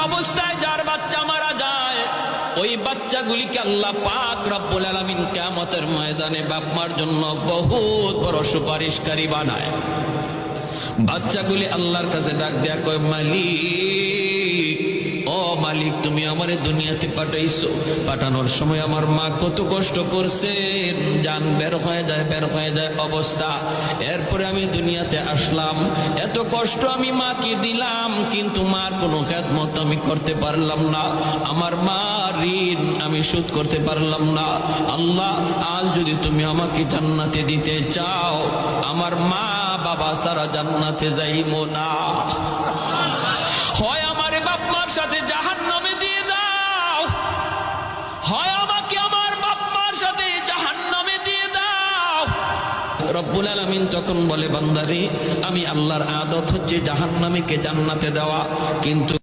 অবস্থায় যার বাচ্চা মারা যায়, ওই বাচ্চাগুলিকে আল্লাহ পাক রব্বুল আলামিন কিয়ামতের ময়দানে বাপ মার জন্য বহুত বড় সুপারিশকারী বানায়। বাচ্চাগুলি আল্লাহর কাছে ডাক দেয়া কয়, মালিক, ও মালিক, তুমি আমারে দুনিয়াতে পাঠাইছো, পাঠানোর সময় আমার মা কত কষ্ট করছে, জান বের হয়ে যায় অবস্থা। এরপরে আমি দুনিয়াতে আসলাম, এত কষ্ট আমি মাকে দিলাম, কিন্তু মার কোনো খেদমত আমি করতে পারলাম না, আমার মা ঋণ আমি শোধ করতে পারলাম না। আল্লাহ, আজ যদি তুমি আমাকে জান্নাতে দিতে চাও, আমার মা বাবা সারা জান্নাতে যাইবো না, হয় আমারে বাপ মার সাথে জাহান্নামে দিয়ে দাও, হয় আমাকে আমার বাপ মার সাথে জাহান্নামে দিয়ে দাও। রব্বুল আলামিন তখন বলে, বান্দারে, আমি আল্লাহর আদত হচ্ছে জাহান্নামীকে জান্নাতে দেওয়া, কিন্তু